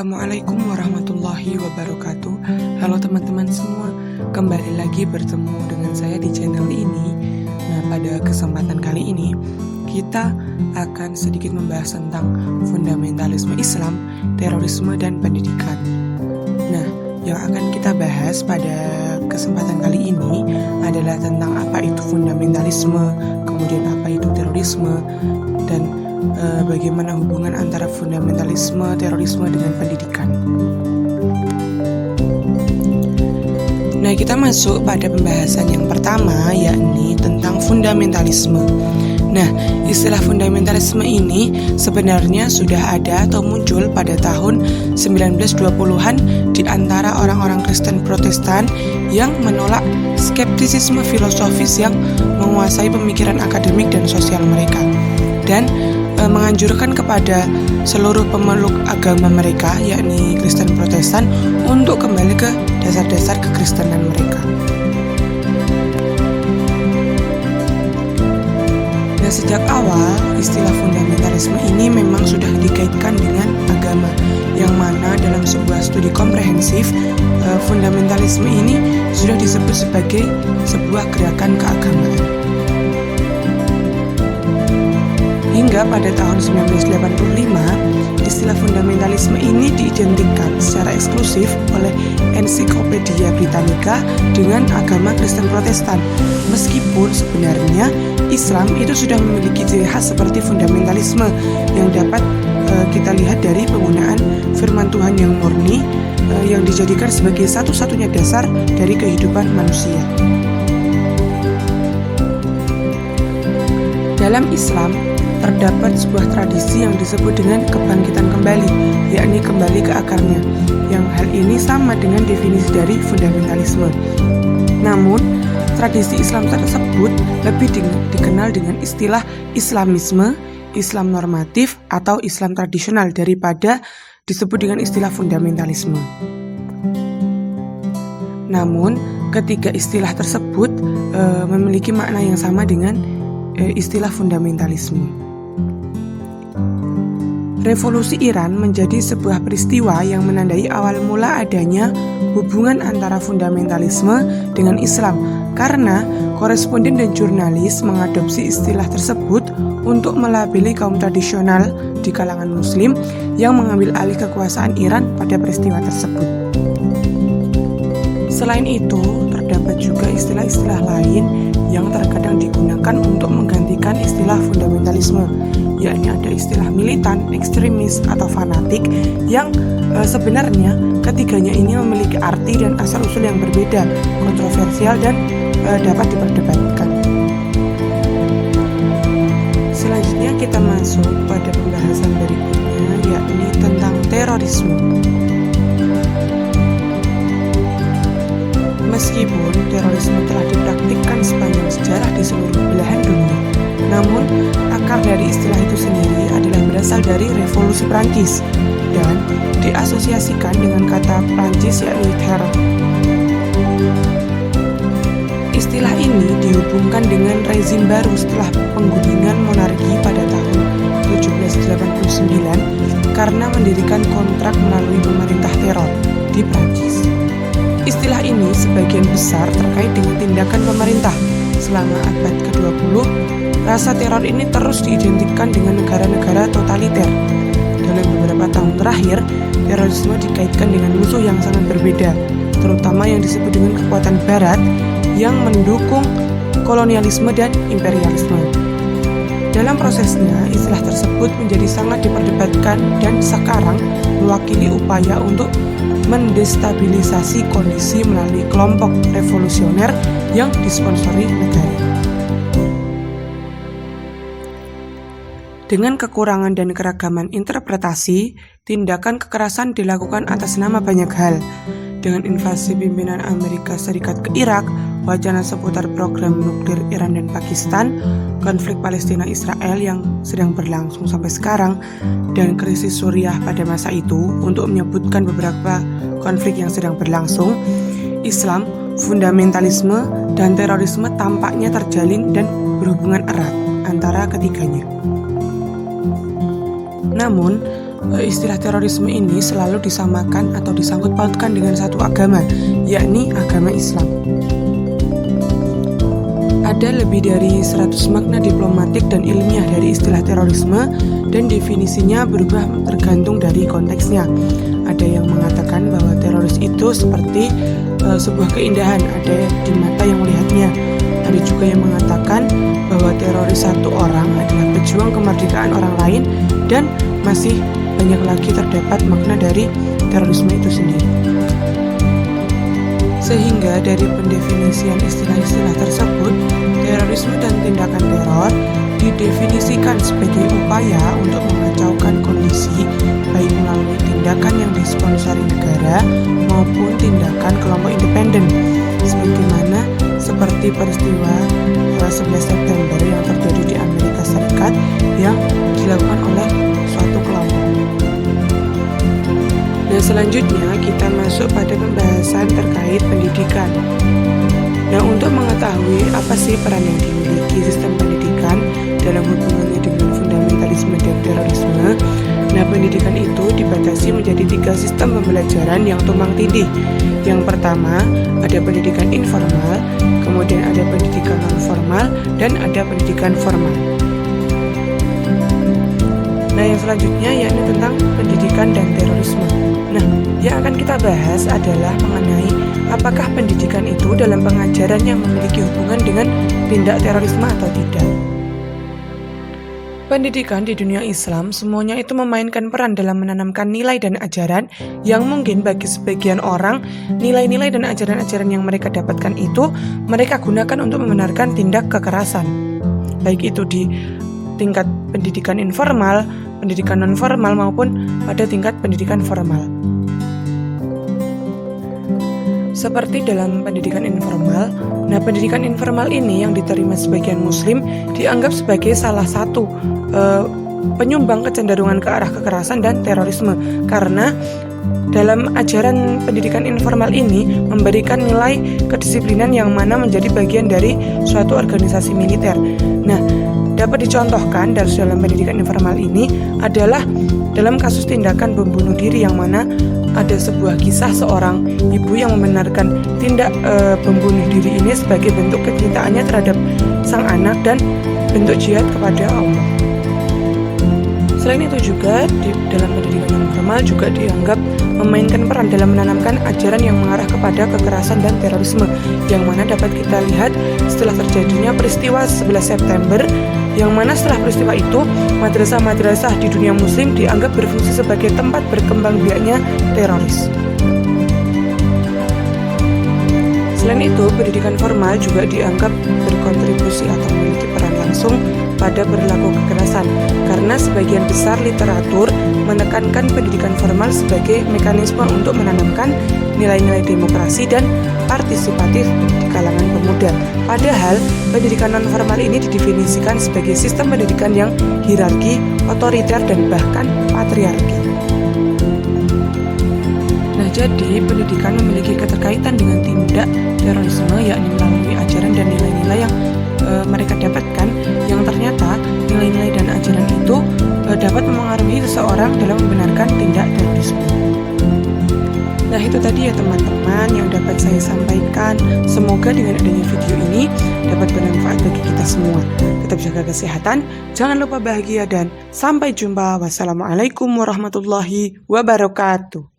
Assalamualaikum warahmatullahi wabarakatuh. Halo teman-teman semua, kembali lagi bertemu dengan saya di channel ini. Nah, pada kesempatan kali ini kita akan sedikit membahas tentang fundamentalisme Islam, terorisme, dan pendidikan. Nah, yang akan kita bahas pada kesempatan kali ini adalah tentang apa itu fundamentalisme, kemudian apa itu terorisme, dan bagaimana hubungan antara fundamentalisme, terorisme, dengan pendidikan. Nah, kita masuk pada pembahasan yang pertama, yakni tentang fundamentalisme. Nah, istilah fundamentalisme ini sebenarnya sudah ada atau muncul pada tahun 1920-an di antara orang-orang Kristen Protestan yang menolak skeptisisme filosofis yang menguasai pemikiran akademik dan sosial mereka, dan menganjurkan kepada seluruh pemeluk agama mereka, yakni Kristen Protestan, untuk kembali ke dasar-dasar kekristenan mereka. Nah, sejak awal istilah fundamentalisme ini memang sudah dikaitkan dengan agama, yang mana dalam sebuah studi komprehensif, fundamentalisme ini sudah disebut sebagai sebuah gerakan keagamaan. Hingga pada tahun 1985, istilah fundamentalisme ini diidentikan secara eksklusif oleh Ensiklopedia Britannica dengan agama Kristen Protestan. Meskipun sebenarnya Islam itu sudah memiliki ciri khas seperti fundamentalisme yang dapat kita lihat dari penggunaan firman Tuhan yang murni yang dijadikan sebagai satu-satunya dasar dari kehidupan manusia. Dalam Islam terdapat sebuah tradisi yang disebut dengan kebangkitan kembali, yakni kembali ke akarnya, yang hal ini sama dengan definisi dari fundamentalisme. Namun, tradisi Islam tersebut lebih dikenal dengan istilah Islamisme, Islam normatif, atau Islam tradisional daripada disebut dengan istilah fundamentalisme. Namun, ketiga istilah tersebut memiliki makna yang sama dengan istilah fundamentalisme. Revolusi Iran menjadi sebuah peristiwa yang menandai awal mula adanya hubungan antara fundamentalisme dengan Islam, karena koresponden dan jurnalis mengadopsi istilah tersebut untuk melabeli kaum tradisional di kalangan Muslim yang mengambil alih kekuasaan Iran pada peristiwa tersebut. Selain itu, terdapat juga istilah-istilah lain yang terkadang digunakan untuk menggantikan istilah fundamentalisme, yakni ada istilah militan, ekstremis, atau fanatik, yang sebenarnya ketiganya ini memiliki arti dan asal-usul yang berbeda, kontroversial, dan dapat diperdebatkan. Selanjutnya kita masuk pada pembahasan berikutnya, yakni tentang terorisme. Meskipun terorisme telah dipraktikkan sepanjang sejarah di seluruh belahan dunia, namun akar dari istilah itu sendiri adalah berasal dari Revolusi Prancis dan diasosiasikan dengan kata Prancis, yakni terror. Istilah ini dihubungkan dengan rezim baru setelah penggunungan monarki pada tahun 1789 karena mendirikan kontrak melalui pemerintah teror di Prancis. Istilah ini sebagian besar terkait dengan tindakan pemerintah. Selama abad ke-20, rasa teror ini terus diidentikan dengan negara-negara totaliter. Dalam beberapa tahun terakhir, terorisme dikaitkan dengan musuh yang sangat berbeda, terutama yang disebut dengan kekuatan barat yang mendukung kolonialisme dan imperialisme. Dalam prosesnya, istilah tersebut menjadi sangat diperdebatkan dan sekarang mewakili upaya untuk mendestabilisasi kondisi melalui kelompok revolusioner yang disponsori negara. Dengan kekurangan dan keragaman interpretasi, tindakan kekerasan dilakukan atas nama banyak hal. Dengan invasi pimpinan Amerika Serikat ke Irak, wacana seputar program nuklir Iran dan Pakistan, konflik Palestina-Israel yang sedang berlangsung sampai sekarang, dan krisis Suriah pada masa itu, untuk menyebutkan beberapa konflik yang sedang berlangsung, Islam, fundamentalisme, dan terorisme tampaknya terjalin dan berhubungan erat antara ketiganya. Namun, istilah terorisme ini selalu disamakan atau disangkut pautkan dengan satu agama, yakni agama Islam. Ada lebih dari 100 makna diplomatik dan ilmiah dari istilah terorisme, dan definisinya berubah tergantung dari konteksnya. Ada yang mengatakan bahwa teroris itu seperti sebuah keindahan, ada di mata yang melihatnya. Ada juga yang mengatakan bahwa teroris satu orang adalah pejuang kemerdekaan orang lain, dan masih banyak lagi terdapat makna dari terorisme itu sendiri. Sehingga dari pendefinisian istilah-istilah tersebut, terorisme dan tindakan teror didefinisikan sebagai upaya untuk mengacaukan kondisi, baik melalui tindakan yang disponsori negara maupun tindakan kelompok independen, sebagaimana seperti peristiwa 11 September yang terjadi di Amerika Serikat yang dilakukan oleh suatu kelompok. Nah, selanjutnya kita masuk pada pembahasan terkait pendidikan. Nah, untuk mengetahui apa sih peran yang dimiliki sistem pendidikan dalam hubungannya dengan fundamentalisme dan terorisme, nah pendidikan itu dibatasi menjadi 3 sistem pembelajaran yang tumpang tindih. Yang pertama, ada pendidikan informal, kemudian ada pendidikan non-formal, dan ada pendidikan formal. Nah, yang selanjutnya yakni tentang pendidikan dan terorisme. Nah, yang akan kita bahas adalah mengenai apakah pendidikan itu dalam pengajaran yang memiliki hubungan dengan tindak terorisme atau tidak. Pendidikan di dunia Islam semuanya itu memainkan peran dalam menanamkan nilai dan ajaran yang mungkin bagi sebagian orang, nilai-nilai dan ajaran-ajaran yang mereka dapatkan itu mereka gunakan untuk membenarkan tindak kekerasan. Baik itu di tingkat pendidikan informal, pendidikan non-formal maupun pada tingkat pendidikan formal. Seperti dalam pendidikan informal, nah pendidikan informal ini yang diterima sebagian muslim dianggap sebagai salah satu penyumbang kecenderungan ke arah kekerasan dan terorisme, karena dalam ajaran pendidikan informal ini memberikan nilai kedisiplinan yang mana menjadi bagian dari suatu organisasi militer. Nah, dapat dicontohkan dari dalam pendidikan informal ini adalah dalam kasus tindakan bom bunuh diri, yang mana ada sebuah kisah seorang ibu yang membenarkan tindak bom bunuh diri ini sebagai bentuk kecintaannya terhadap sang anak dan bentuk jihad kepada Allah. Selain itu juga di dalam pendidikan non formal juga dianggap memainkan peran dalam menanamkan ajaran yang mengarah kepada kekerasan dan terorisme, yang mana dapat kita lihat setelah terjadinya peristiwa 11 September, yang mana setelah peristiwa itu madrasah-madrasah di dunia muslim dianggap berfungsi sebagai tempat berkembang biaknya teroris. Selain itu, pendidikan formal juga dianggap berkontribusi atau memiliki peran langsung pada perilaku kekerasan, karena sebagian besar literatur menekankan pendidikan formal sebagai mekanisme untuk menanamkan nilai-nilai demokrasi dan partisipatif di kalangan pemuda. Padahal, pendidikan non-formal ini didefinisikan sebagai sistem pendidikan yang hierarki, otoriter, dan bahkan patriarki. Nah, jadi pendidikan memiliki keterkaitan dengan tindak terorisme, yakni melalui ajaran dan nilai-nilai yang mereka dapatkan, yang ternyata nilai-nilai dan ajaran itu dapat memengaruhi seseorang dalam membenarkan tindak terorisme. Nah, itu tadi ya teman-teman yang dapat saya sampaikan. Semoga dengan adanya video ini dapat bermanfaat bagi kita semua. Tetap jaga kesehatan, jangan lupa bahagia, dan sampai jumpa. Wassalamualaikum warahmatullahi wabarakatuh.